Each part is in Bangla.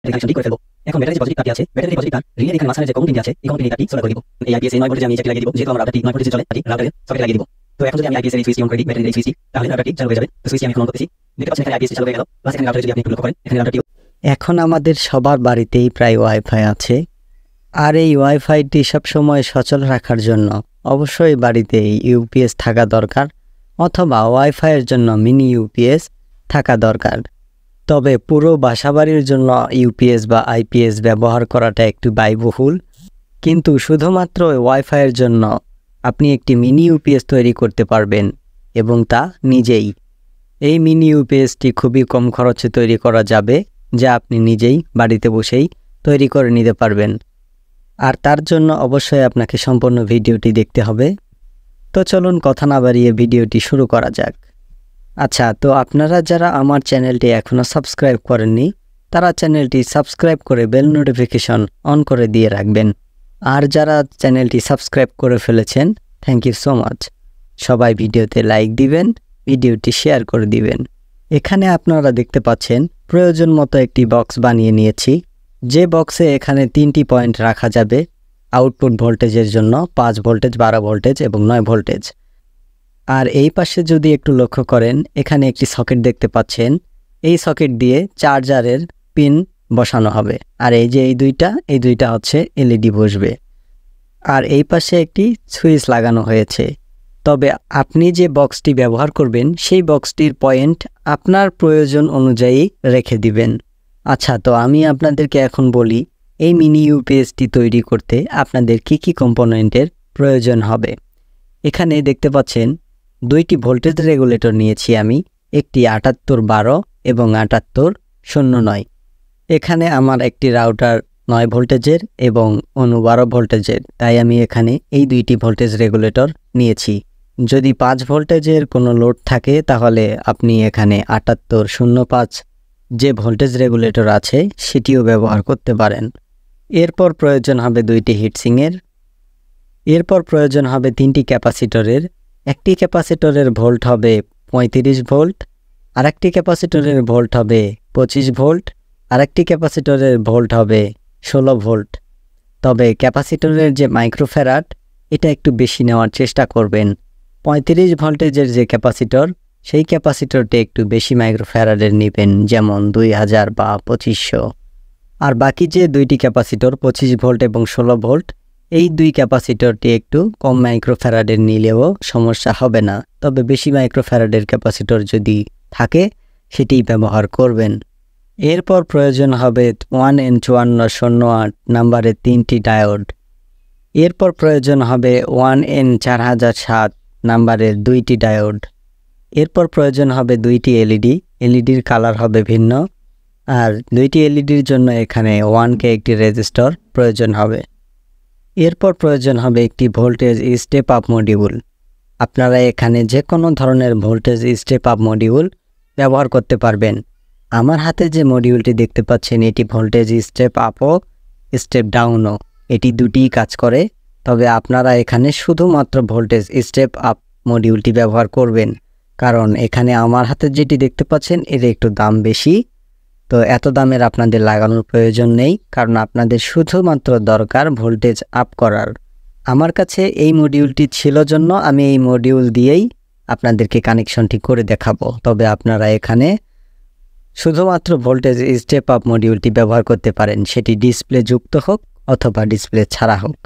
কানেকশনটি করে ফেলবো। এখন ব্যাটারি যে পজিটিভ তারটি আছে, ব্যাটারি পজিটিভ তার রিলের এখানে মাঝখানে যে কম্পিউটার আছে, এই কম্পিউটার তারটি সোলার করে দিব। এই আইপিএস এ 9 ভোল্টেজ আমি এই জায়গায় লাগিয়ে দিব, যেহেতু আমার রাউটারটি 9 ভোল্টেজে চলে, তাই রাউটারের সকেটে লাগিয়ে দিব। তো এখন যদি আমি আইপিএস এর এই সুইচটি অন করে দিই, ব্যাটারির এই সুইচটি, তাহলে রাউটারটি চালু হয়ে যাবে। তো সুইচটি আমি এখন অন করতেছি, দেখতে পাচ্ছেন এখানে আইপিএস চালু হয়ে গেল। প্লাস এখানে রাউটারে যদি আপনি একটু লক্ষ্য করেন, এখানে রাউটারটি এখন আমাদের সবার বাড়িতেই প্রায় ওয়াইফাই আছে, আর এই ওয়াইফাইটি সবসময় সচল রাখার জন্য অবশ্যই বাড়িতে ইউপিএস থাকা দরকার, অথবা ওয়াইফাইয়ের জন্য মিনি ইউপিএস থাকা দরকার। তবে পুরো বাসাবাড়ির জন্য ইউপিএস বা আইপিএস ব্যবহার করাটা একটু ব্যয়বহুল, কিন্তু শুধুমাত্র ওয়াইফাইয়ের জন্য আপনি একটি মিনি ইউপিএস তৈরি করতে পারবেন, এবং তা নিজেই। এই মিনি ইউপিএসটি খুবই কম খরচে তৈরি করা যাবে, যা আপনি নিজেই বাড়িতে বসেই তৈরি করে নিতে পারবেন। আর তার জন্য অবশ্যই আপনাকে সম্পূর্ণ ভিডিওটি দেখতে হবে। তো চলুন কথা না বাড়িয়ে ভিডিওটি শুরু করা যাক। আচ্ছা, তো আপনারা যারা আমার চ্যানেলটি এখনও সাবস্ক্রাইব করেননি, তারা চ্যানেলটি সাবস্ক্রাইব করে বেল নোটিফিকেশন অন করে দিয়ে রাখবেন। আর যারা চ্যানেলটি সাবস্ক্রাইব করে ফেলেছেন, থ্যাংক ইউ সো মাচ। সবাই ভিডিওতে লাইক দিবেন, ভিডিওটি শেয়ার করে দিবেন। এখানে আপনারা দেখতে পাচ্ছেন প্রয়োজন মতো একটি বক্স বানিয়ে নিয়েছি, যে বক্সে এখানে 3টি পয়েন্ট রাখা যাবে আউটপুট ভোল্টেজের জন্য, 5 ভোল্টেজ, 12 ভোল্টেজ এবং 9 ভোল্টেজ। আর এই পাশে যদি একটু লক্ষ্য করেন, এখানে একটি সকেট দেখতে পাচ্ছেন। এই সকেট দিয়ে চার্জারের পিন বসানো হবে। আর এই যে এই দুইটা হচ্ছে এলইডি বসবে। আর এই পাশে একটি সুইচ লাগানো হয়েছে। তবে আপনি যে বক্সটি ব্যবহার করবেন, সেই বক্সটির পয়েন্ট আপনার প্রয়োজন অনুযায়ী রেখে দিবেন। আচ্ছা, তো আমি আপনাদেরকে এখন বলি এই মিনি ইউপিএসটি তৈরি করতে আপনাদের কি কি কম্পোনেন্টের প্রয়োজন হবে। এখানে দেখতে পাচ্ছেন 2টি ভোল্টেজ রেগুলেটর নিয়েছি আমি, একটি 7812 এবং 7809। এখানে আমার একটি রাউটার 9 ভোল্টেজের এবং অনু 12 ভোল্টেজের, তাই আমি এখানে এই 2টি ভোল্টেজ রেগুলেটর নিয়েছি। যদি 5 ভোল্টেজের কোনো লোড থাকে, তাহলে আপনি এখানে 7805 যে ভোল্টেজ রেগুলেটর আছে সেটিও ব্যবহার করতে পারেন। এরপর প্রয়োজন হবে 2টি হিটসিংয়ের। এরপর প্রয়োজন হবে 3টি ক্যাপাসিটরের। একটি ক্যাপাসিটরের ভোল্ট হবে 35 ভোল্ট, আরেকটি ক্যাপাসিটরের ভোল্ট হবে 25 ভোল্ট, আরেকটি ক্যাপাসিটরের ভোল্ট হবে 16 ভোল্ট। তবে ক্যাপাসিটরের যে মাইক্রোফ্যারাড, এটা একটু বেশি নেওয়ার চেষ্টা করবেন। 35 ভোল্টেজের যে ক্যাপাসিটর, সেই ক্যাপাসিটরটি একটু বেশি মাইক্রোফ্যারাডের নেবেন, যেমন 2000 বা 2500। আর বাকি যে 2টি ক্যাপাসিটর 25 ভোল্ট এবং 16 ভোল্ট, এই 2 ক্যাপাসিটরটি একটু কম মাইক্রোফ্যারাডের নিলেও সমস্যা হবে না। তবে বেশি মাইক্রোফ্যারাডের ক্যাপাসিটর যদি থাকে, সেটি ব্যবহার করবেন। এরপর প্রয়োজন হবে 1N5408 নাম্বারের 3টি ডায়োড। এরপর প্রয়োজন হবে 1N4007 নাম্বারের 2টি ডায়োড। এরপর প্রয়োজন হবে 2টি এলইডি, এলইডির কালার হবে ভিন্ন। আর 2টি এলইডির জন্য এখানে 1K একটি রেজিস্টর প্রয়োজন হবে। এরপর প্রয়োজন হবে একটি ভোল্টেজ স্টেপ আপ মডিউল। আপনারা এখানে যে কোনো ধরনের ভোল্টেজ স্টেপ আপ মডিউল ব্যবহার করতে পারবেন। আমার হাতে যে মডিউলটি দেখতে পাচ্ছেন, এটি ভোল্টেজ স্টেপ আপও স্টেপ ডাউনও, এটি দুটিই কাজ করে। তবে আপনারা এখানে শুধুমাত্র ভোল্টেজ স্টেপ আপ মডিউলটি ব্যবহার করবেন, কারণ এখানে আমার হাতে যেটি দেখতে পাচ্ছেন এর একটু দাম বেশি। তো এত দামের আপনাদের লাগানোর প্রয়োজন নেই, কারণ আপনাদের শুধুমাত্র দরকার ভোল্টেজ আপ করার। আমার কাছে এই মডিউলটি ছিল জন্য আমি এই মডিউল দিয়েই আপনাদেরকে কানেকশনটি করে দেখাবো। তবে আপনারা এখানে শুধুমাত্র ভোল্টেজ স্টেপ আপ মডিউলটি ব্যবহার করতে পারেন, সেটি ডিসপ্লে যুক্ত হোক অথবা ডিসপ্লে ছাড়া হোক।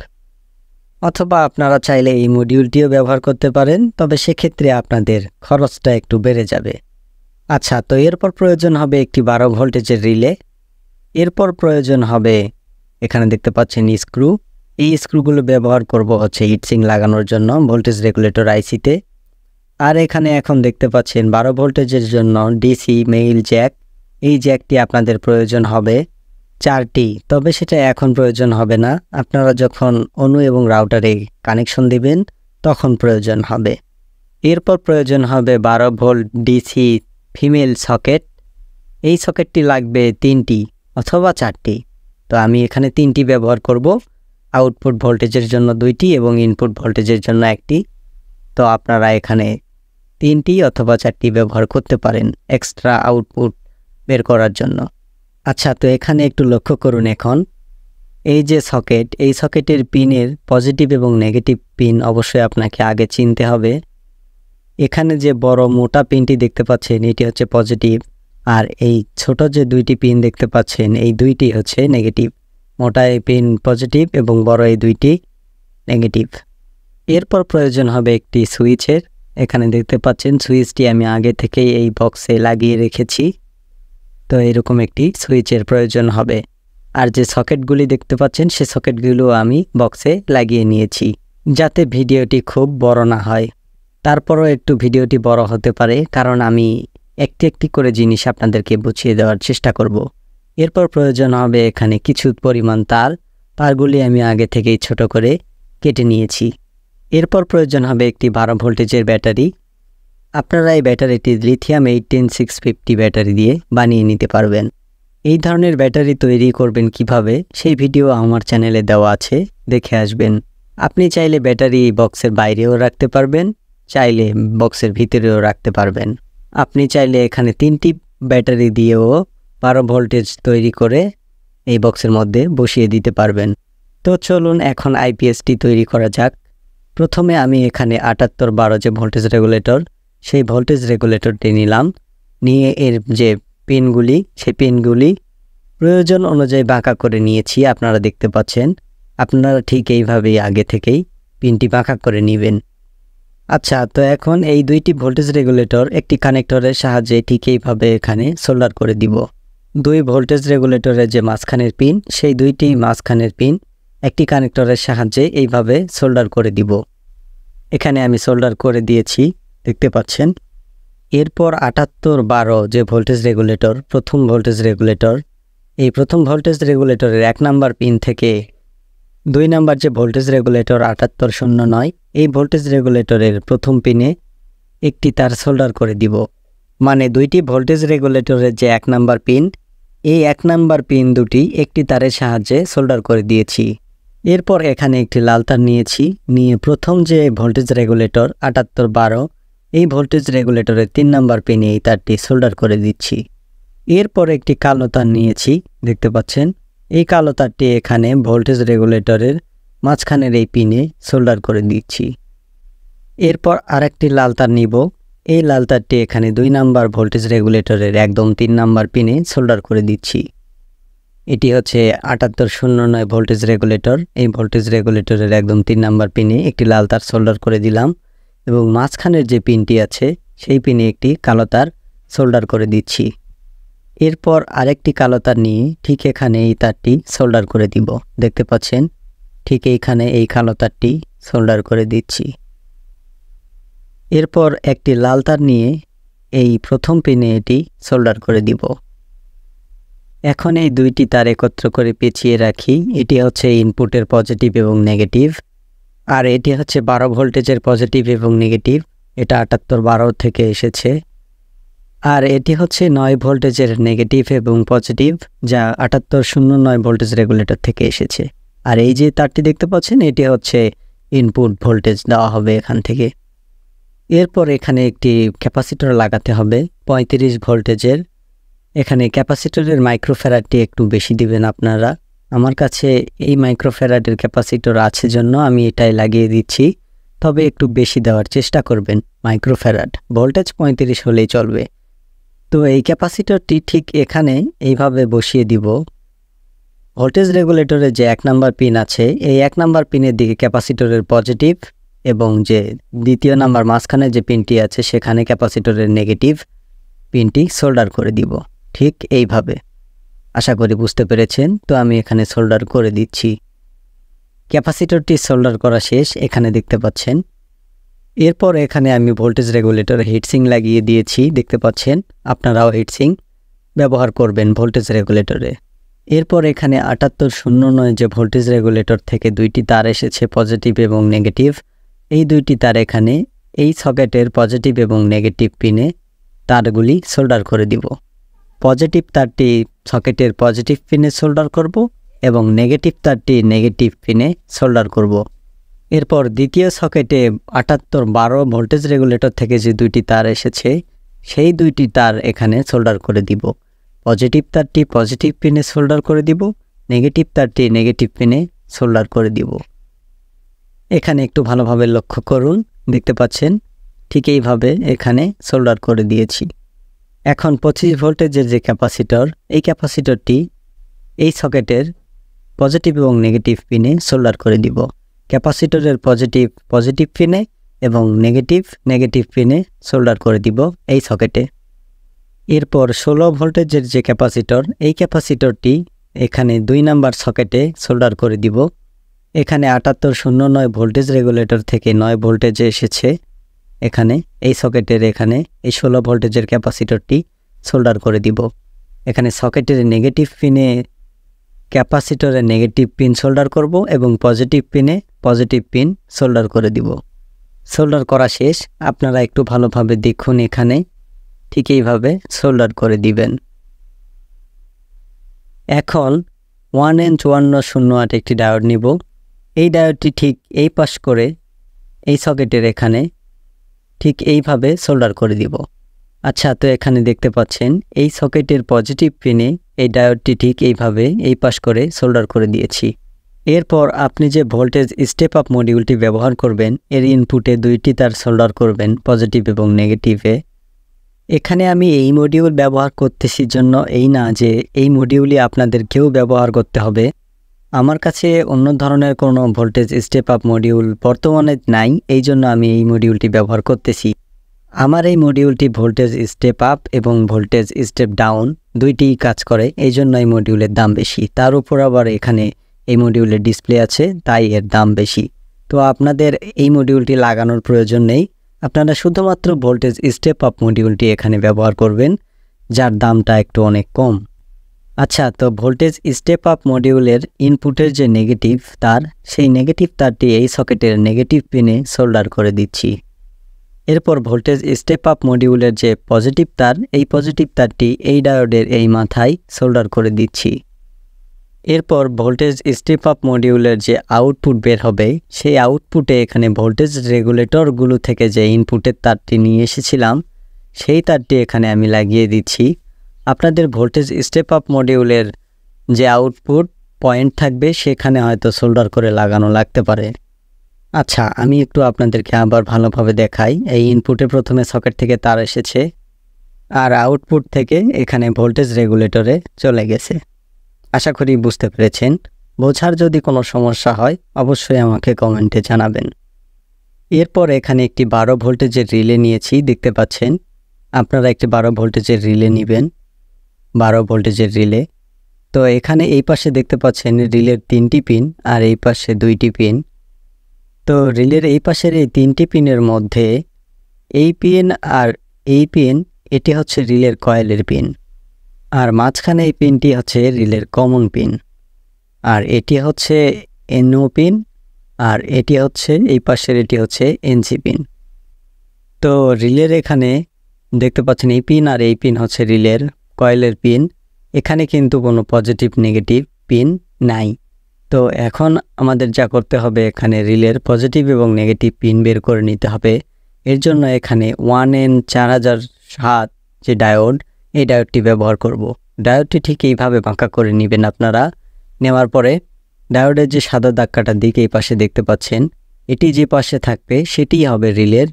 অথবা আপনারা চাইলে এই মডিউলটিও ব্যবহার করতে পারেন, তবে সেক্ষেত্রে আপনাদের খরচটা একটু বেড়ে যাবে। আচ্ছা, তো এরপর প্রয়োজন হবে একটি 12 ভোল্টেজের রিলে। এরপর প্রয়োজন হবে, এখানে দেখতে পাচ্ছেন স্ক্রু। এই স্ক্রুগুলো ব্যবহার করব হচ্ছে হিটসিং লাগানোর জন্য ভোল্টেজ রেগুলেটর আইসিতে। আর এখানে এখন দেখতে পাচ্ছেন 12 ভোল্টেজের জন্য ডিসি মেইল জ্যাক। এই জ্যাকটি আপনাদের প্রয়োজন হবে 4টি, তবে সেটা এখন প্রয়োজন হবে না। আপনারা যখন অনু এবং রাউটারে কানেকশন দিবেন তখন প্রয়োজন হবে। এরপর প্রয়োজন হবে 12 ভোল্ট ডিসি ফিমেল সকেট। এই সকেটটি লাগবে 3টি অথবা 4টি। তো আমি এখানে 3টি ব্যবহার করব, আউটপুট ভোল্টেজের জন্য 2টি এবং ইনপুট ভোল্টেজের জন্য 1টি। তো আপনারা এখানে 3টি অথবা 4টি ব্যবহার করতে পারেন এক্সট্রা আউটপুট বের করার জন্য। আচ্ছা, তো এখানে একটু লক্ষ্য করুন। এখন এই যে সকেট, এই সকেটের পিনের পজিটিভ এবং নেগেটিভ পিন অবশ্যই আপনাকে আগে চিনতে হবে। এখানে যে বড় মোটা পিনটি দেখতে পাচ্ছেন এটি হচ্ছে পজিটিভ, আর এই ছোট যে দুইটি পিন দেখতে পাচ্ছেন এই দুইটি হচ্ছে নেগেটিভ। মোটা এই পিন পজিটিভ এবং বড় এই দুইটি নেগেটিভ। এরপর প্রয়োজন হবে একটি সুইচের। এখানে দেখতে পাচ্ছেন সুইচটি আমি আগে থেকেই এই বক্সে লাগিয়ে রেখেছি। তো এরকম একটি সুইচের প্রয়োজন হবে। আর যে সকেটগুলি দেখতে পাচ্ছেন সে সকেটগুলো আমি বক্সে লাগিয়ে নিয়েছি, যাতে ভিডিওটি খুব বড় না হয়। তারপরও একটু ভিডিওটি বড় হতে পারে, কারণ আমি একটি একটি করে জিনিস আপনাদেরকে বুঝিয়ে দেওয়ার চেষ্টা করব। এরপর প্রয়োজন হবে এখানে কিছু পরিমাণ তারগুলি আমি আগে থেকেই ছোট করে কেটে নিয়েছি। এরপর প্রয়োজন হবে একটি 12 ভোল্টেজের ব্যাটারি। আপনারা এই ব্যাটারিটি লিথিয়াম 18650 ব্যাটারি দিয়ে বানিয়ে নিতে পারবেন। এই ধরনের ব্যাটারি তৈরি করবেন কিভাবে সেই ভিডিও আমার চ্যানেলে দেওয়া আছে, দেখে আসবেন। আপনি চাইলে ব্যাটারি বক্সের বাইরেও রাখতে পারবেন, চাইলে বক্সের ভিতরেও রাখতে পারবেন। আপনি চাইলে এখানে 3টি ব্যাটারি দিয়েও 12 ভোল্টেজ তৈরি করে এই বক্সের মধ্যে বসিয়ে দিতে পারবেন। তো চলুন এখন আইপিএসটি তৈরি করা যাক। প্রথমে আমি এখানে 7812 যে ভোল্টেজ রেগুলেটর, সেই ভোল্টেজ রেগুলেটরটি নিলাম। নিয়ে এর যে পিনগুলি, সেই পিনগুলি প্রয়োজন অনুযায়ী বাঁকা করে নিয়েছি। আপনারা দেখতে পাচ্ছেন, আপনারা ঠিক এইভাবেই আগে থেকেই পিনটি বাঁকা করে নেবেন। আচ্ছা, তো এখন এই দুইটি ভোল্টেজ রেগুলেটর একটি কানেক্টরের সাহায্যে ঠিক এইভাবে এখানে সোল্ডার করে দিব। দুই ভোল্টেজ রেগুলেটরের যে মাঝখানের পিন, সেই দুইটি মাঝখানের পিন একটি কানেক্টরের সাহায্যে এইভাবে সোল্ডার করে দিব। এখানে আমি সোল্ডার করে দিয়েছি, দেখতে পাচ্ছেন। এরপর 7812 যে ভোল্টেজ রেগুলেটর, প্রথম ভোল্টেজ রেগুলেটর, এই প্রথম ভোল্টেজ রেগুলেটরের 1 নাম্বার পিন থেকে 2 নাম্বার যে ভোল্টেজ রেগুলেটর 7809, এই ভোল্টেজ রেগুলেটরের প্রথম পিনে একটি তার সোল্ডার করে দিব। মানে দুইটি ভোল্টেজ রেগুলেটরের যে 1 নাম্বার পিন, এই 1 নাম্বার পিন দুটি একটি তারের সাহায্যে সোল্ডার করে দিয়েছি। এরপর এখানে একটি লাল তার নিয়েছি, নিয়ে প্রথম যে ভোল্টেজ রেগুলেটর 7812, এই ভোল্টেজ রেগুলেটরের 3 নাম্বার পিনে এই তারটি সোল্ডার করে দিচ্ছি। এরপর একটি কালো তার নিয়েছি, দেখতে পাচ্ছেন। এই কালো তারটি এখানে ভোল্টেজ রেগুলেটরের মাঝখানের এই পিনে সোল্ডার করে দিচ্ছি। এরপর আরেকটি লাল তার নিব। এই লাল তারটি এখানে 2 নাম্বার ভোল্টেজ রেগুলেটরের একদম 3 নাম্বার পিনে সোল্ডার করে দিচ্ছি। এটি হচ্ছে 7809 ভোল্টেজ রেগুলেটর। এই ভোল্টেজ রেগুলেটরের একদম 3 নাম্বার পিনে একটি লাল তার সোল্ডার করে দিলাম, এবং মাঝখানের যে পিনটি আছে সেই পিনে একটি কালো তার সোল্ডার করে দিচ্ছি। এরপর আরেকটি কালো তার নিয়ে ঠিক এখানে এই তারটি সোল্ডার করে দিব, দেখতে পাচ্ছেন। ঠিক এইখানে এই কালো তারটি সোল্ডার করে দিচ্ছি। এরপর একটি লাল তার নিয়ে এই প্রথম পিনে এটি সোল্ডার করে দিব। এখন এই দুইটি তার একত্র করে পেঁচিয়ে রাখি। এটি হচ্ছে ইনপুটের পজিটিভ এবং নেগেটিভ, আর এটি হচ্ছে 12 ভোল্টেজের পজিটিভ এবং নেগেটিভ। এটা 7812 থেকে এসেছে। আর এটি হচ্ছে 9 ভোল্টেজের নেগেটিভ এবং পজিটিভ, যা 7809 ভোল্টেজ রেগুলেটর থেকে এসেছে। আর এই যে তারটি দেখতে পাচ্ছেন, এটি হচ্ছে ইনপুট ভোল্টেজ দেওয়া হবে এখান থেকে। এরপর এখানে একটি ক্যাপাসিটর লাগাতে হবে 35 ভোল্টেজের। এখানে ক্যাপাসিটরের মাইক্রোফ্যারাডটি একটু বেশি দিবেন আপনারা। আমার কাছে এই মাইক্রোফ্যারাডের ক্যাপাসিটর আছে জন্য আমি এটাই লাগিয়ে দিচ্ছি, তবে একটু বেশি দেওয়ার চেষ্টা করবেন। মাইক্রোফ্যারাড ভোল্টেজ 35 হলেই চলবে। তো এই ক্যাপাসিটরটি ঠিক এখানে এইভাবে বসিয়ে দিব। ভোল্টেজ রেগুলেটরের যে 1 নাম্বার পিন আছে, এই 1 নাম্বার পিনের দিকে ক্যাপাসিটরের পজিটিভ, এবং যে দ্বিতীয় নাম্বার মাঝখানে যে পিনটি আছে সেখানে ক্যাপাসিটরের নেগেটিভ পিনটি সোল্ডার করে দিব, ঠিক এইভাবে। আশা করি বুঝতে পেরেছেন। তো আমি এখানে সোল্ডার করে দিচ্ছি। ক্যাপাসিটরটি সোল্ডার করা শেষ, এখানে দেখতে পাচ্ছেন। এরপর এখানে আমি ভোল্টেজ রেগুলেটরে হিটসিং লাগিয়ে দিয়েছি, দেখতে পাচ্ছেন। আপনারাও হিটসিং ব্যবহার করবেন ভোল্টেজ রেগুলেটরে। এরপর এখানে 7809 যে ভোল্টেজ রেগুলেটর থেকে 2টি তার এসেছে পজিটিভ এবং নেগেটিভ। এই 2টি তার এখানে এই সকেটের পজিটিভ এবং নেগেটিভ পিনে তারগুলি সোল্ডার করে দিব। পজিটিভ তারটি সকেটের পজিটিভ পিনে সোল্ডার করব, এবং নেগেটিভ তারটি নেগেটিভ পিনে সোল্ডার করব। এরপর দ্বিতীয় সকেটে 7812 ভোল্টেজ রেগুলেটর থেকে যে 2টি তার এসেছে, সেই 2টি তার এখানে সোল্ডার করে দিব। পজিটিভ তারটি পজিটিভ পিনে সোল্ডার করে দিব, নেগেটিভ তারটি নেগেটিভ পিনে সোল্ডার করে দিব। এখানে একটু ভালোভাবে লক্ষ্য করুন, দেখতে পাচ্ছেন ঠিক এইভাবে এখানে সোল্ডার করে দিয়েছি। এখন 25 ভোল্টেজের যে ক্যাপাসিটর, এই ক্যাপাসিটরটি এই সকেটের পজিটিভ এবং নেগেটিভ পিনে সোল্ডার করে দিব। ক্যাপাসিটরের পজিটিভ পজিটিভ পিনে এবং নেগেটিভ নেগেটিভ পিনে সোল্ডার করে দিব এই সকেটে। এরপর 16 ভোল্টেজের যে ক্যাপাসিটর, এই ক্যাপাসিটরটি এখানে 2 নাম্বার সকেটে সোল্ডার করে দিব। এখানে 7809 ভোল্টেজ রেগুলেটর থেকে 9 ভোল্টেজে এসেছে। এখানে এই সকেটের এখানে এই 16 ভোল্টেজের ক্যাপাসিটরটি সোল্ডার করে দিব। এখানে সকেটের নেগেটিভ পিনে ক্যাপাসিটরের নেগেটিভ পিন সোল্ডার করব এবং পজিটিভ পিনে পজিটিভ পিন সোল্ডার করে দিব। সোল্ডার করা শেষ। আপনারা একটু ভালোভাবে দেখুন, এখানে ঠিক এইভাবে সোল্ডার করে দিবেন। এখন 1N5408 একটি ডায়োড নিব। এই ডায়োডটি ঠিক এই পাশ করে এই সকেটের এখানে ঠিক এইভাবে সোল্ডার করে দিব। আচ্ছা, তো এখানে দেখতে পাচ্ছেন এই সকেটের পজিটিভ পিনে এই ডায়োডটি ঠিক এইভাবে এই পাশ করে সোল্ডার করে দিয়েছি। এরপর আপনি যে ভোল্টেজ স্টেপ আপ মডিউলটি ব্যবহার করবেন, এর ইনপুটে 2টি তার সোল্ডার করবেন, পজিটিভ এবং নেগেটিভে। এখানে আমি এই মডিউল ব্যবহার করতেছি জন্য এই না যে এই মডিউলই আপনাদেরকেও ব্যবহার করতে হবে। আমার কাছে অন্য ধরনের কোনো ভোল্টেজ স্টেপ আপ মডিউল বর্তমানে নাই, এই জন্য আমি এই মডিউলটি ব্যবহার করতেছি। আমার এই মডিউলটি ভোল্টেজ স্টেপ আপ এবং ভোল্টেজ স্টেপ ডাউন দুইটিই কাজ করে, এই জন্য এই মডিউলের দাম বেশি। তার উপর আবার এখানে এই মডিউলের ডিসপ্লে আছে, তাই এর দাম বেশি। তো আপনাদের এই মডিউলটি লাগানোর প্রয়োজন নেই, আপনারা শুধুমাত্র ভোল্টেজ স্টেপ আপ মডিউলটি এখানে ব্যবহার করবেন, যার দামটা একটু অনেক কম। আচ্ছা, তো ভোল্টেজ স্টেপ আপ মডিউলের ইনপুটের যে নেগেটিভ তার, সেই নেগেটিভ তারটি এই সকেটের নেগেটিভ পিনে সোল্ডার করে দিচ্ছি। এরপর ভোল্টেজ স্টেপ আপ মডিউলের যে পজিটিভ তার, এই পজিটিভ তারটি এই ডায়োডের এই মাথায় সোল্ডার করে দিচ্ছি। এরপর ভোল্টেজ স্টেপ আপ মডিউলের যে আউটপুট বের হবে, সেই আউটপুটে এখানে ভোল্টেজ রেগুলেটরগুলো থেকে যে ইনপুটের তারটি নিয়ে এসেছিলাম, সেই তারটি এখানে আমি লাগিয়ে দিচ্ছি। আপনাদের ভোল্টেজ স্টেপ আপ মডিউলের যে আউটপুট পয়েন্ট থাকবে, সেখানে হয়তো সোল্ডার করে লাগানো লাগতে পারে। আচ্ছা, আমি একটু আপনাদেরকে আবার ভালোভাবে দেখাই। এই ইনপুটে প্রথমে সকেট থেকে তার এসেছে, আর আউটপুট থেকে এখানে ভোল্টেজ রেগুলেটরে চলে গেছে। আশা করি বুঝতে পেরেছেন। বোঝার যদি কোনো সমস্যা হয় অবশ্যই আমাকে কমেন্টে জানাবেন। এরপর এখানে একটি 12 ভোল্টেজের রিলে নিয়েছি, দেখতে পাচ্ছেন। আপনারা একটি 12 ভোল্টেজের রিলে নেবেন, 12 ভোল্টেজের রিলে। তো এখানে এই পাশে দেখতে পাচ্ছেন রিলের 3টি পিন আর এই পাশে 2টি পিন। তো রিলের এই পাশের এই 3টি পিনের মধ্যে এই পিন আর এই পিন, এটি হচ্ছে রিলের কয়েলের পিন, আর মাঝখানে এই পিনটি হচ্ছে রিলের কমন পিন, আর এটি হচ্ছে এনও পিন, আর এটি হচ্ছে এই পাশের এটি হচ্ছে এনসি পিন। তো রিলের এখানে দেখতে পাচ্ছেন এই পিন আর এই পিন হচ্ছে রিলের কয়েলের পিন। এখানে কিন্তু কোনো পজিটিভ নেগেটিভ পিন নাই। তো এখন আমাদের যা করতে হবে, এখানে রিলের পজিটিভ এবং নেগেটিভ পিন বের করে নিতে হবে। এর জন্য এখানে 1N4007 যে ডায়োড, এই ডায়োডটি ব্যবহার করব। ডায়োডটি ঠিক এইভাবে বাঁকা করে নেবেন আপনারা। নেওয়ার পরে ডায়োডের যে সাদা দাগকাটার দিক এই পাশে দেখতে পাচ্ছেন, এটি যে পাশে থাকবে সেটিই হবে রিলের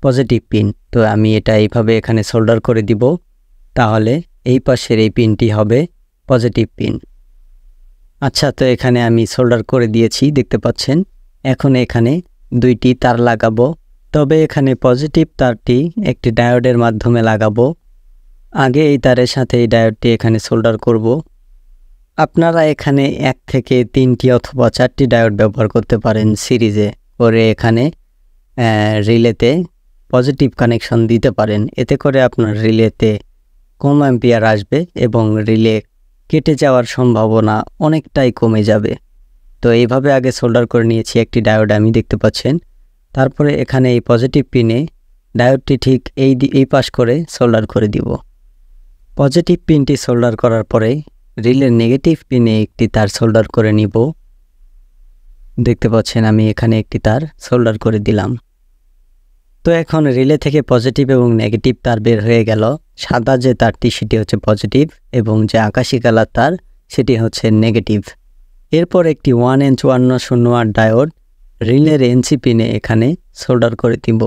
পজিটিভ পিন। তো আমি এটা এইভাবে এখানে সোল্ডার করে দিব, তাহলে এই পাশের এই পিনটি হবে পজিটিভ পিন। আচ্ছা, তো এখানে আমি সোল্ডার করে দিয়েছি, দেখতে পাচ্ছেন। এখন এখানে 2টি তার লাগাবো, তবে এখানে পজিটিভ তারটি একটি ডায়োডের মাধ্যমে লাগাবো। আগে এই তারের সাথে এই ডায়োডটি এখানে সোল্ডার করব। আপনারা এখানে 1 থেকে 3টি অথবা 4টি ডায়োড ব্যবহার করতে পারেন সিরিজে করে, এখানে রিলেতে পজিটিভ কানেকশন দিতে পারেন। এতে করে আপনার রিলেতে কম অ্যাম্পিয়ার আসবে এবং রিলে কেটে যাওয়ার সম্ভাবনা অনেকটাই কমে যাবে। তো এইভাবে আগে সোল্ডার করে নিয়েছি একটি ডায়োড, আমি দেখতে পাচ্ছেন। তারপরে এখানে এই পজিটিভ পিনে ডায়োডটি ঠিক এই পাশ করে সোল্ডার করে দিব। পজিটিভ পিনটি সোল্ডার করার পরে রিলের নেগেটিভ পিনে একটি তার সোল্ডার করে নিব। দেখতে পাচ্ছেন আমি এখানে একটি তার সোল্ডার করে দিলাম। তো এখন রিলে থেকে পজিটিভ এবং নেগেটিভ তার বের হয়ে গেল। সাদা যে তারটি সেটি হচ্ছে পজিটিভ এবং যে আকাশি কালার তার সেটি হচ্ছে নেগেটিভ। এরপর একটি 1N54 ডায়োড রিলের এনসি পিনে এখানে সোল্ডার করে দিব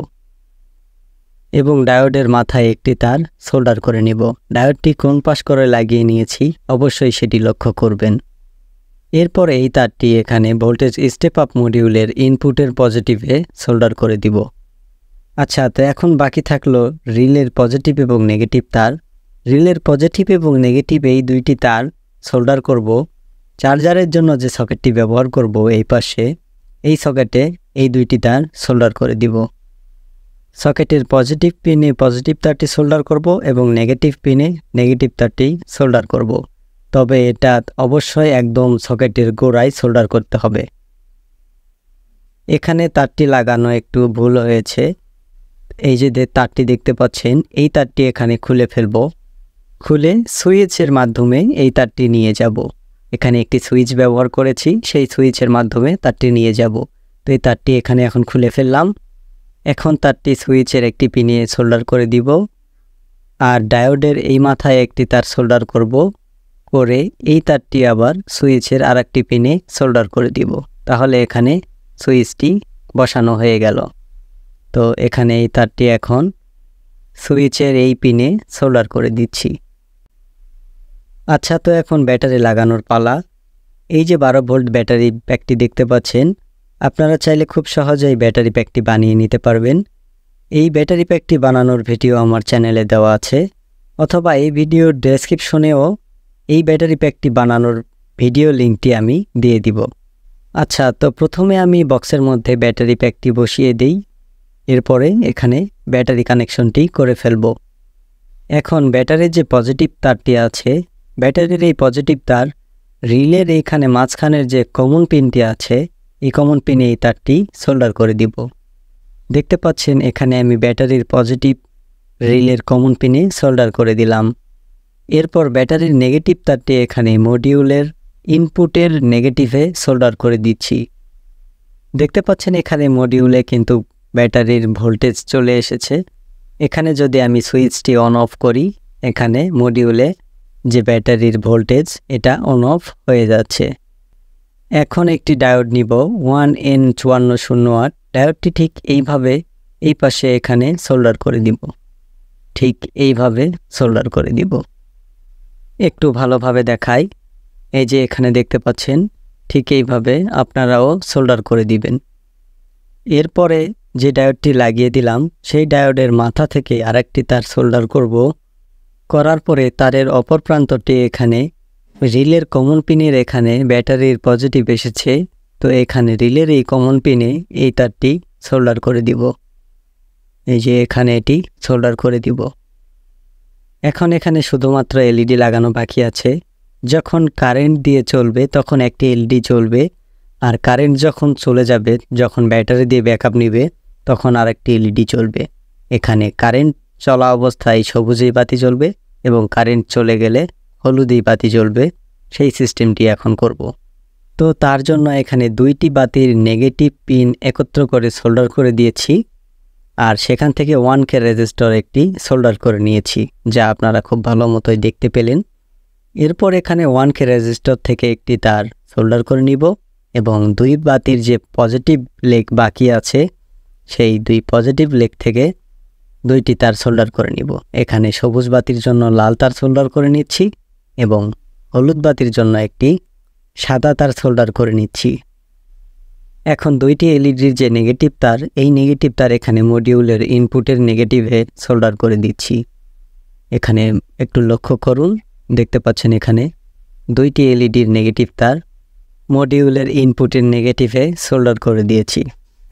এবং ডায়োডের মাথায় একটি তার সোল্ডার করে নিব। ডায়োডটি কোন পাশ করে লাগিয়ে নিয়েছি অবশ্যই সেটি লক্ষ্য করবেন। এরপর এই তারটি এখানে ভোল্টেজ স্টেপ আপ মডিউলের ইনপুটের পজিটিভে সোল্ডার করে দিব। আচ্ছা, তো এখন বাকি থাকলো রিলের পজিটিভ এবং নেগেটিভ তার। রিলের পজিটিভ এবং নেগেটিভ এই দুইটি তার সোল্ডার করব চার্জারের জন্য যে সকেটটি ব্যবহার করব এই পাশে, এই সকেটে এই দুইটি তার সোল্ডার করে দিব। সকেটের পজিটিভ পিনে পজিটিভ তারটি সোল্ডার করব এবং নেগেটিভ পিনে নেগেটিভ তারটি সোল্ডার করব। তবে এটা অবশ্যই একদম সকেটের গোড়ায় সোল্ডার করতে হবে। এখানে তারটি লাগানো একটু ভুল হয়েছে। এই যে তারটি দেখতে পাচ্ছেন, এই তারটি এখানে খুলে ফেলব। খুলে সুইচের মাধ্যমে এই তারটি নিয়ে যাব। এখানে একটি সুইচ ব্যবহার করেছি, সেই সুইচের মাধ্যমে তারটি নিয়ে যাব। তো এই তারটি এখানে এখন খুলে ফেললাম। এখন তারটি সুইচের একটি পিনে সোল্ডার করে দিব আর ডায়োডের এই মাথায় একটি তার সোল্ডার করব। করে এই তারটি আবার সুইচের আরেকটি পিনে সোল্ডার করে দিব। তাহলে এখানে সুইচটি বসানো হয়ে গেল। তো এখানে এই তারটি এখন সুইচের এই পিনে সোল্ডার করে দিচ্ছি। আচ্ছা, তো এখন ব্যাটারি লাগানোর পালা। এই যে 12 ভোল্ট ব্যাটারি প্যাকটি দেখতে পাচ্ছেন, আপনারা চাইলে খুব সহজেই ব্যাটারি প্যাকটি বানিয়ে নিতে পারবেন। এই ব্যাটারি প্যাকটি বানানোর ভিডিও আমার চ্যানেলে দেওয়া আছে, অথবা এই ভিডিওর ডেসক্রিপশনেও এই ব্যাটারি প্যাকটি বানানোর ভিডিও লিঙ্কটি আমি দিয়ে দিব। আচ্ছা, তো প্রথমে আমি বক্সের মধ্যে ব্যাটারি প্যাকটি বসিয়ে দিই। এরপরে এখানে ব্যাটারি কানেকশনটি করে ফেলব। এখন ব্যাটারির যে পজিটিভ তারটি আছে, ব্যাটারির এই পজিটিভ তার রিলের এইখানে মাঝখানের যে কমন পিনটি আছে, এই কমন পিনে এই তারটি সোল্ডার করে দিব। দেখতে পাচ্ছেন এখানে আমি ব্যাটারির পজিটিভ রিলের কমন পিনে সোল্ডার করে দিলাম। এরপর ব্যাটারির নেগেটিভ তারটি এখানে মডিউলের ইনপুটের নেগেটিভে সোল্ডার করে দিচ্ছি। দেখতে পাচ্ছেন এখানে মডিউলে কিন্তু ব্যাটারির ভোল্টেজ চলে এসেছে। এখানে যদি আমি সুইচটি অন অফ করি, এখানে মডিউলে যে ব্যাটারির ভোল্টেজ এটা অন অফ হয়ে যাচ্ছে। এখন একটি ডায়োড নিব 1N54। ডায়োডটি ঠিক এইভাবে এই পাশে এখানে সোল্ডার করে দিব। ঠিক এইভাবে সোল্ডার করে দিব। একটু ভালোভাবে দেখাই। এই যে এখানে দেখতে পাচ্ছেন, ঠিক এইভাবে আপনারাও সোল্ডার করে দিবেন। এরপরে যে ডায়োডটি লাগিয়ে দিলাম, সেই ডায়োডের মাথা থেকে আরেকটি তার সোল্ডার করব। করার পরে তারের অপর প্রান্তটি এখানে রিলের কমন পিনের এখানে ব্যাটারির পজিটিভ এসেছে, তো এখানে রিলের এই কমন পিনে এই তারটি সোল্ডার করে দিব। এই যে এখানে এটি সোল্ডার করে দিব। এখন এখানে শুধুমাত্র এলইডি লাগানো বাকি আছে। যখন কারেন্ট দিয়ে চলবে তখন একটি এলইডি চলবে, আর কারেন্ট যখন চলে যাবে, যখন ব্যাটারি দিয়ে ব্যাকআপ নেবে, তখন আরেকটি এলইডি চলবে। এখানে কারেন্ট চলা অবস্থায় সবুজেই বাতি জ্বলবে এবং কারেন্ট চলে গেলে হলুদেই বাতি জ্বলবে। সেই সিস্টেমটি এখন করব। তো তার জন্য এখানে দুইটি বাতির নেগেটিভ পিন একত্র করে সোল্ডার করে দিয়েছি, আর সেখান থেকে 1K রেজিস্টর একটি সোল্ডার করে নিয়েছি, যা আপনারা খুব ভালো মতোই দেখতে পেলেন। এরপর এখানে 1K রেজিস্টর থেকে একটি তার সোল্ডার করে নিব এবং দুই বাতির যে পজিটিভ লেগ বাকি আছে, সেই দুই পজিটিভ লেগ থেকে দুইটি তার সোল্ডার করে নিব। এখানে সবুজ বাতির জন্য লাল তার সোল্ডার করে নিচ্ছি এবং হলুদ বাতির জন্য একটি সাদা তার সোল্ডার করে নিচ্ছি। এখন দুইটি এলইডির যে নেগেটিভ তার, এই নেগেটিভ তার এখানে মডিউলের ইনপুটের নেগেটিভে সোল্ডার করে দিচ্ছি। এখানে একটু লক্ষ্য করুন, দেখতে পাচ্ছেন এখানে দুইটি এলইডির নেগেটিভ তার মডিউলের ইনপুটের নেগেটিভে সোল্ডার করে দিয়েছি।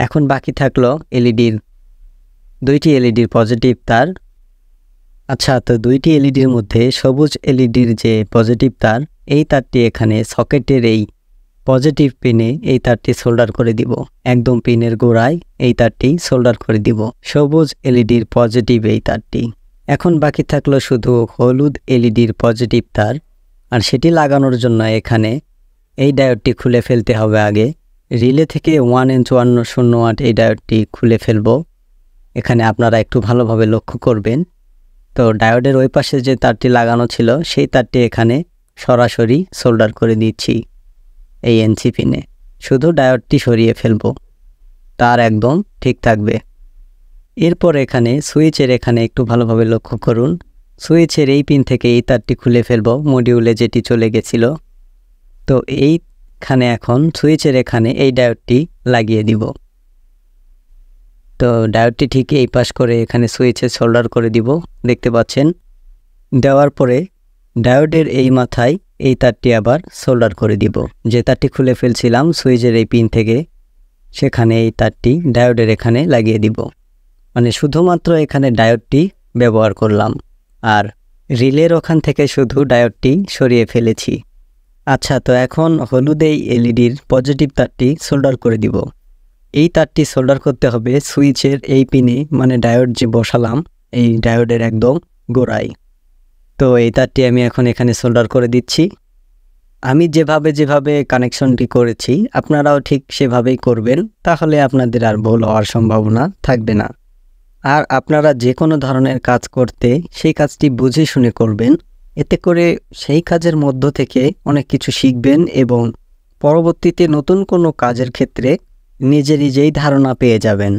এখন বাকি থাকলো দুইটি এলইডির পজিটিভ তার। আচ্ছা, তো দুইটি এলইডির মধ্যে সবুজ এলইডির যে পজিটিভ তার, এই তারটি এখানে সকেটের এই পজিটিভ পিনে এই তারটি সোল্ডার করে দিব। একদম পিনের গোড়ায় এই তারটি সোল্ডার করে দিব, সবুজ এলইডির পজিটিভ এই তারটি। এখন বাকি থাকলো শুধু হলুদ এলইডির পজিটিভ তার, আর সেটি লাগানোর জন্য এখানে এই ডায়োডটি খুলে ফেলতে হবে আগে। রিলে থেকে 1N54 এই ডায়োডটি খুলে ফেলব। এখানে আপনারা একটু ভালোভাবে লক্ষ্য করবেন। তো ডায়োডের ওই পাশে যে তারটি লাগানো ছিল সেই তারটি এখানে সরাসরি সোল্ডার করে দিচ্ছি এই এনসি পিনে। শুধু ডায়োডটি সরিয়ে ফেলব, তার একদম ঠিক থাকবে। এরপর এখানে সুইচের এখানে একটু ভালোভাবে লক্ষ্য করুন। সুইচের এই পিন থেকে এই তারটি খুলে ফেলব, মডিউলে যেটি চলে গেছিল। তো এইখানে এখন সুইচের এখানে এই ডায়োডটি লাগিয়ে দিব। তো ডায়োডটি ঠিক এই পাশ করে এখানে সুইচে সোল্ডার করে দিব, দেখতে পাচ্ছেন। দেওয়ার পরে ডায়োডের এই মাথায় এই তারটি আবার সোল্ডার করে দিব। যে তারটি খুলে ফেলছিলাম সুইচের এই পিন থেকে, সেখানে এই তারটি ডায়োডের এখানে লাগিয়ে দিব। মানে শুধুমাত্র এখানে ডায়োডটি ব্যবহার করলাম, আর রিলের ওখান থেকে শুধু ডায়োডটি সরিয়ে ফেলেছি। আচ্ছা, তো এখন হলুদ এই এলইডির পজিটিভ তারটি সোল্ডার করে দিব। এই তারটি সোল্ডার করতে হবে সুইচের এই পিনে, মানে ডায়োড যে বসালাম এই ডায়োডের একদম গোড়ায়। তো এই তারটি আমি এখন এখানে সোল্ডার করে দিচ্ছি। আমি যেভাবে কানেকশনটি করেছি আপনারাও ঠিক সেভাবেই করবেন, তাহলে আপনাদের আর ভুল হওয়ার সম্ভাবনা থাকবে না। আর আপনারা যে কোনো ধরনের কাজ করতে সেই কাজটি বুঝে শুনে করবেন, এতে করে সেই কাজের মধ্য থেকে অনেক কিছু শিখবেন এবং পরবর্তীতে নতুন কোনো কাজের ক্ষেত্রে নিজেই ধারণা পেয়ে যাবেন।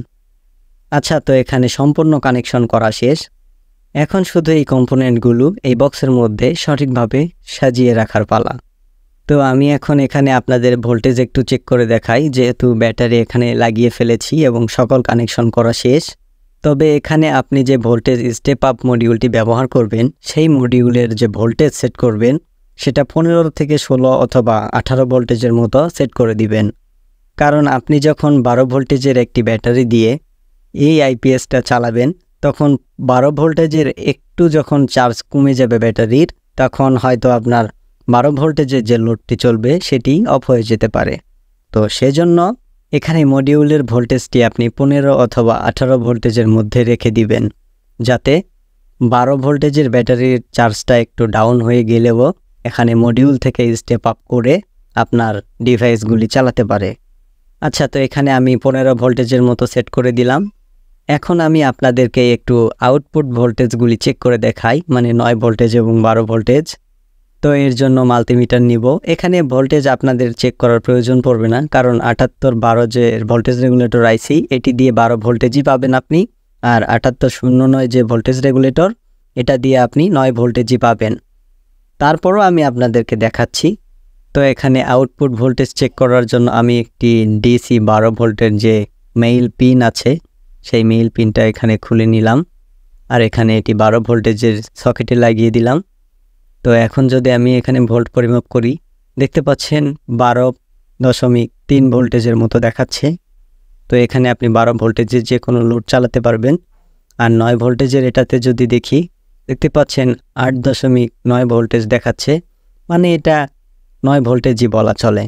আচ্ছা, তো এখানে সম্পূর্ণ কানেকশন করা শেষ। এখন শুধু এই কম্পোনেন্টগুলো এই বক্সের মধ্যে সঠিকভাবে সাজিয়ে রাখার পালা। তো আমি এখন এখানে আপনাদের ভোল্টেজ একটু চেক করে দেখাই, যেহেতু ব্যাটারি এখানে লাগিয়ে ফেলেছি এবং সকল কানেকশন করা শেষ। তবে এখানে আপনি যে ভোল্টেজ স্টেপ আপ মডিউলটি ব্যবহার করবেন সেই মডিউলের যে ভোল্টেজ সেট করবেন সেটা 15 থেকে 16 অথবা 18 ভোল্টেজের মতো সেট করে দিবেন। কারণ আপনি যখন 12 ভোল্টেজের একটি ব্যাটারি দিয়ে এই আইপিএসটা চালাবেন, তখন 12 ভোল্টেজের একটু যখন চার্জ কমে যাবে ব্যাটারির, তখন হয়তো আপনার 12 ভোল্টেজের যে লোডটি চলবে সেটি অফ হয়ে যেতে পারে। তো সেজন্য এখানে মডিউলের ভোল্টেজটি আপনি 15 অথবা 18 ভোল্টেজের মধ্যে রেখে দিবেন, যাতে 12 ভোল্টেজের ব্যাটারির চার্জটা একটু ডাউন হয়ে গেলেও এখানে মডিউল থেকে স্টেপ আপ করে আপনার ডিভাইসগুলি চালাতে পারে। আচ্ছা, তো এখানে আমি 15 ভোল্টেজের মতো সেট করে দিলাম। এখন আমি আপনাদেরকে একটু আউটপুট ভোল্টেজগুলি চেক করে দেখাই, মানে 9 ভোল্টেজ এবং 12 ভোল্টেজ। তো এর জন্য মাল্টিমিটার নিব। এখানে ভোল্টেজ আপনাদের চেক করার প্রয়োজন পড়বে না, কারণ 7812 যে ভোল্টেজ রেগুলেটর আইসি এটি দিয়ে 12 ভোল্টেজই পাবেন আপনি, আর 7809 যে ভোল্টেজ রেগুলেটর এটা দিয়ে আপনি 9 ভোল্টেজই পাবেন। তারপরও আমি আপনাদেরকে দেখাচ্ছি। তো এখানে আউটপুট ভোল্টেজ চেক করার জন্য আমি একটি ডিসি 12 ভোল্টের যে মেইল পিন আছে সেই মেইল পিনটা এখানে খুলে নিলাম, আর এখানে এটি 12 ভোল্টেজের সকেটে লাগিয়ে দিলাম। তো এখন যদি আমি এখানে ভোল্ট পরিমাপ করি, দেখতে পাচ্ছেন 12.3 ভোল্টেজের মতো দেখাচ্ছে। তো এখানে আপনি 12 ভোল্টেজের যে কোনো লোড চালাতে পারবেন। আর 9 ভোল্টেজের এটাতে যদি দেখি, দেখতে পাচ্ছেন 8.9 ভোল্টেজ দেখাচ্ছে, মানে এটা 9 ভোল্টেজই বলা চলে।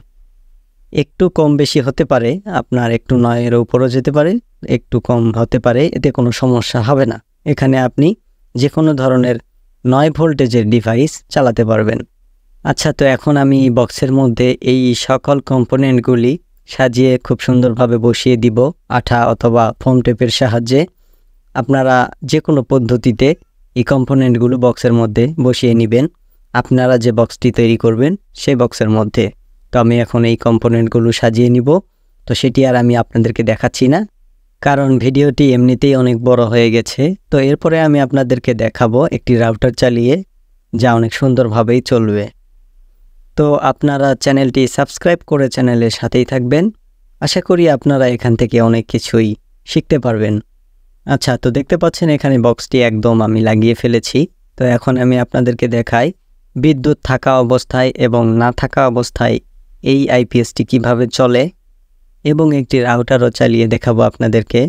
একটু কম বেশি হতে পারে, আপনার একটু 9-এর উপরও যেতে পারে, একটু কম হতে পারে, এতে কোনো সমস্যা হবে না। এখানে আপনি যে কোনো ধরনের 9 ভোল্টেজের ডিভাইস চালাতে পারবেন। আচ্ছা, তো এখন আমি বক্সের মধ্যে এই সকল কম্পোনেন্টগুলি সাজিয়ে খুব সুন্দরভাবে বসিয়ে দিব আঠা অথবা ফোম টেপের সাহায্যে। আপনারা যে কোনো পদ্ধতিতে এই কম্পোনেন্টগুলো বক্সের মধ্যে বসিয়ে নেবেন, আপনারা যে বক্সটি তৈরি করবেন সেই বক্সের মধ্যে। তো আমি এখন এই কম্পোনেন্টগুলো সাজিয়ে নিব। তো সেটি আর আমি আপনাদেরকে দেখাচ্ছি না, কারণ ভিডিওটি এমনিতেই অনেক বড় হয়ে গেছে। তো এরপরে আমি আপনাদেরকে দেখাবো একটি রাউটার চালিয়ে, যা অনেক সুন্দরভাবেই চলবে। তো আপনারা চ্যানেলটি সাবস্ক্রাইব করে চ্যানেলের সাথেই থাকবেন। আশা করি আপনারা এখান থেকে অনেক কিছুই শিখতে পারবেন। আচ্ছা, তো দেখতে পাচ্ছেন এখানে বক্সটি একদম আমি লাগিয়ে ফেলেছি। তো এখন আমি আপনাদেরকে দেখাই বিদ্যুৎ থাকা অবস্থায় এবং না থাকা অবস্থায় এই আইপিএসটি কিভাবে চলে, এবং একটি রাউটারও চালিয়ে দেখাবো আপনাদেরকে।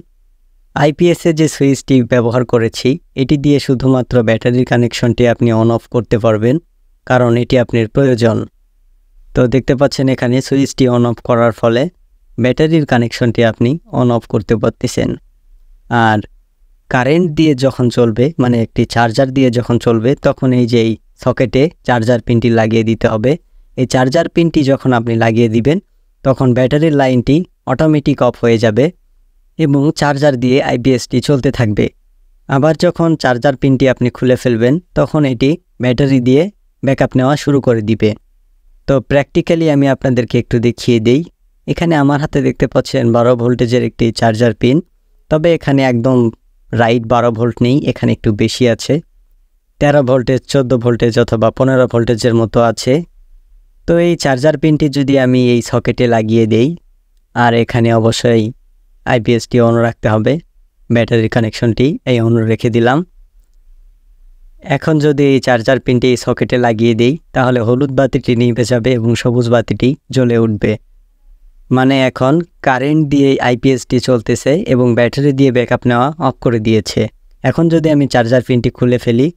আইপিএসে যে সুইচটি ব্যবহার করেছি এটি দিয়ে শুধুমাত্র ব্যাটারির কানেকশনটি আপনি অন অফ করতে পারবেন, কারণ এটি আপনার প্রয়োজন। তো দেখতে পাচ্ছেন এখানে সুইচটি অন অফ করার ফলে ব্যাটারির কানেকশনটি আপনি অন অফ করতে পারতেছেন। আর কারেন্ট দিয়ে যখন চলবে, মানে একটি চার্জার দিয়ে যখন চলবে, তখন এই যে এই সকেটে চার্জার পিনটি লাগিয়ে দিতে হবে। এই চার্জার পিনটি যখন আপনি লাগিয়ে দিবেন তখন ব্যাটারির লাইনটি অটোমেটিক অফ হয়ে যাবে, এবং চার্জার দিয়ে আইপিএসটি চলতে থাকবে। আবার যখন চার্জার পিনটি আপনি খুলে ফেলবেন তখন এটি ব্যাটারি দিয়ে ব্যাকআপ নেওয়া শুরু করে দিবে। তো প্র্যাকটিক্যালি আমি আপনাদেরকে একটু দেখিয়ে দেই। এখানে আমার হাতে দেখতে পাচ্ছেন 12 ভোল্টেজের একটি চার্জার পিন, তবে এখানে একদম রাইট 12 ভোল্ট নেই, এখানে একটু বেশি আছে, 13 ভোল্টেজ 14 ভোল্টেজ অথবা 15 ভোল্টেজের মতো আছে। তো এই চার্জার পিনটি যদি আমি এই সকেটে লাগিয়ে দেই, আর এখানে অবশ্যই আইপিএসটি অন রাখতে হবে, ব্যাটারির কানেকশনটি এই অন রেখে দিলাম। এখন যদি এই চার্জার পিনটি এই সকেটে লাগিয়ে দিই তাহলে হলুদ বাতিটি নিভে যাবে এবং সবুজ বাতিটি জ্বলে উঠবে, মানে এখন কারেন্ট দিয়ে আইপিএসটি চলতেছে এবং ব্যাটারি দিয়ে ব্যাকআপ নেওয়া অফ করে দিয়েছে। এখন যদি আমি চার্জার পিনটি খুলে ফেলি,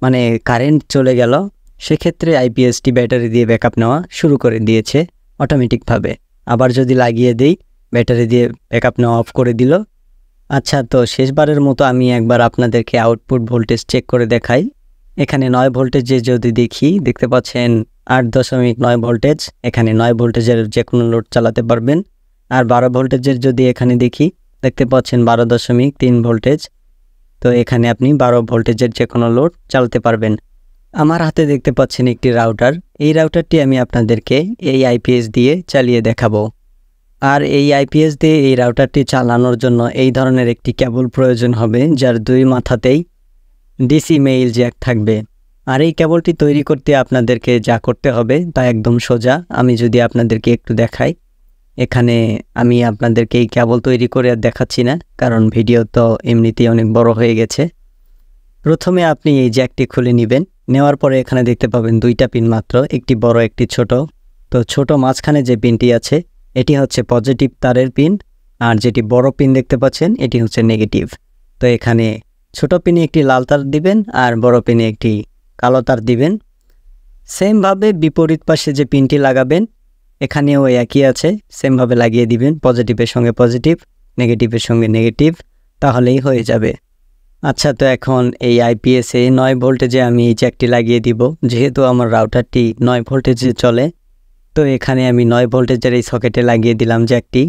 মানে কারেন্ট চলে গেল, সেক্ষেত্রে আইপিএসটি ব্যাটারি দিয়ে ব্যাকআপ নেওয়া শুরু করে দিয়েছে অটোমেটিকভাবে। আবার যদি লাগিয়ে দিই, ব্যাটারি দিয়ে ব্যাকআপ নেওয়া অফ করে দিল। আচ্ছা, তো শেষবারের মতো আমি একবার আপনাদেরকে আউটপুট ভোল্টেজ চেক করে দেখাই। এখানে 9 ভোল্টেজে যদি দেখি, দেখতে পাচ্ছেন 8.9 ভোল্টেজ, এখানে 9 ভোল্টেজের যে কোনো লোড চালাতে পারবেন। আর 12 ভোল্টেজের যদি এখানে দেখি, দেখতে পাচ্ছেন 12.3 ভোল্টেজ, তো এখানে আপনি 12 ভোল্টেজের যে কোনো লোড চালাতে পারবেন। আমার হাতে দেখতে পাচ্ছেন একটি রাউটার, এই রাউটারটি আমি আপনাদেরকে এই আইপিএস দিয়ে চালিয়ে দেখাবো। আর এই আইপিএস দিয়ে এই রাউটারটি চালানোর জন্য এই ধরনের একটি কেবল প্রয়োজন হবে, যার 2 মাথাতেই ডিসি মেইল জ্যাক থাকবে। আর এই কেবলটি তৈরি করতে আপনাদেরকে যা করতে হবে তা একদম সোজা। আমি যদি আপনাদেরকে একটু দেখাই, এখানে আমি আপনাদেরকে এই কেবল তৈরি করে আর দেখাচ্ছি না, কারণ ভিডিও তো এমনিতেই অনেক বড় হয়ে গেছে। প্রথমে আপনি এই জ্যাকটি খুলে নেবেন, নেওয়ার পরে এখানে দেখতে পাবেন 2টা পিন মাত্র, একটি বড় একটি ছোট। তো ছোট মাঝখানে যে পিনটি আছে এটি হচ্ছে পজিটিভ তারের পিন, আর যেটি বড় পিন দেখতে পাচ্ছেন এটি হচ্ছে নেগেটিভ। তো এখানে ছোট পিনে একটি লাল তার দিবেন আর বড় পিনে একটি কালো তার দিবেন। সেমভাবে বিপরীত পাশে যে পিনটি লাগাবেন এখানেও একই আছে, সেমভাবে লাগিয়ে দিবেন, পজিটিভের সঙ্গে পজিটিভ, নেগেটিভের সঙ্গে নেগেটিভ, তাহলেই হয়ে যাবে। আচ্ছা, তো এখন এই আইপিএসে 9 ভোল্টেজে আমি এই জ্যাকটি লাগিয়ে দিব। যেহেতু আমার রাউটারটি 9 ভোল্টেজে চলে, তো এখানে আমি 9 ভোল্টেজের এই সকেটে লাগিয়ে দিলাম জ্যাকটি।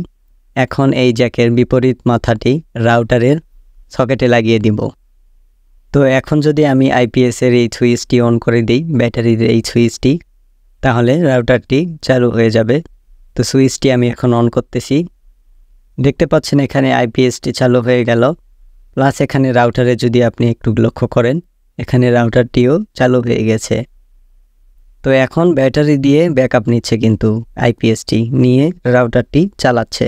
এখন এই জ্যাকের বিপরীত মাথাটি রাউটারের সকেটে লাগিয়ে দিব। তো এখন যদি আমি আইপিএসের এই সুইচটি অন করে দিই, ব্যাটারির এই সুইচটি, তাহলে রাউটারটি চালু হয়ে যাবে। তো সুইচটি আমি এখন অন করতেছি, দেখতে পাচ্ছেন এখানে আইপিএসটি চালু হয়ে গেল। প্লাস এখানে রাউটারে যদি আপনি একটু লক্ষ্য করেন, এখানে রাউটারটিও চালু হয়ে গেছে। তো এখন ব্যাটারি দিয়ে ব্যাকআপ নিচ্ছে, কিন্তু আইপিএসটি নিয়ে রাউটারটি চালাচ্ছে।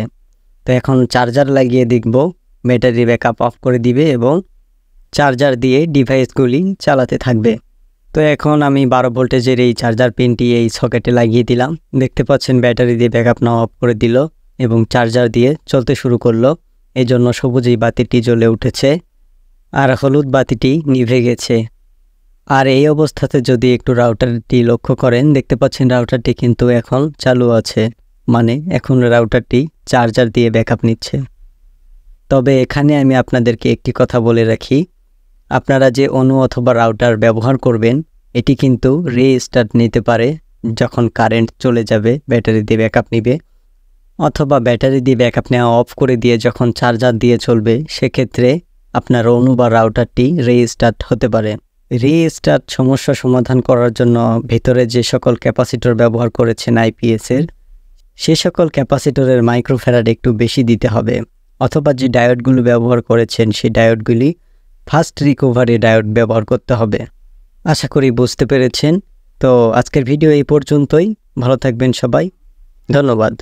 তো এখন চার্জার লাগিয়ে দেখব, ব্যাটারি ব্যাকআপ অফ করে দিবে এবং চার্জার দিয়ে ডিভাইসগুলি চালাতে থাকবে। তো এখন আমি 12 ভোল্টেজের এই চার্জার পিনটি এই সকেটে লাগিয়ে দিলাম, দেখতে পাচ্ছেন ব্যাটারি দিয়ে ব্যাকআপ নেওয়া অফ করে দিল এবং চার্জার দিয়ে চলতে শুরু করলো। এই জন্য সবুজ এই বাতিটি জ্বলে উঠেছে আর হলুদ বাতিটি নিভে গেছে। আর এই অবস্থাতে যদি একটু রাউটারটি লক্ষ্য করেন, দেখতে পাচ্ছেন রাউটারটি কিন্তু এখন চালু আছে, মানে এখন রাউটারটি চার্জার দিয়ে ব্যাকআপ নিচ্ছে। তবে এখানে আমি আপনাদেরকে একটি কথা বলে রাখি, আপনারা যে অণু অথবা রাউটার ব্যবহার করবেন এটি কিন্তু রিস্টার্ট নিতে পারে, যখন কারেন্ট চলে যাবে ব্যাটারি দিয়ে ব্যাকআপ নিবে, অথবা ব্যাটারি দিয়ে ব্যাকআপ নেওয়া অফ করে দিয়ে যখন চার্জার দিয়ে চলবে, সেক্ষেত্রে আপনার অণু বা রাউটারটি রিস্টার্ট হতে পারে। রিস্টার্ট সমস্যা সমাধান করার জন্য ভেতরে যে সকল ক্যাপাসিটর ব্যবহার করেছেন আইপিএসের, সে সকল ক্যাপাসিটরের মাইক্রোফ্যারাড একটু বেশি দিতে হবে, অথবা যে ডায়োডগুলো ব্যবহার করেছেন সেই ডায়োডগুলি ফাস্ট রিকভারি ডায়োড ব্যবহার করতে হবে। আশা করি বুঝতে পেরেছেন। তো আজকের ভিডিও এই পর্যন্তই, ভালো থাকবেন সবাই, ধন্যবাদ।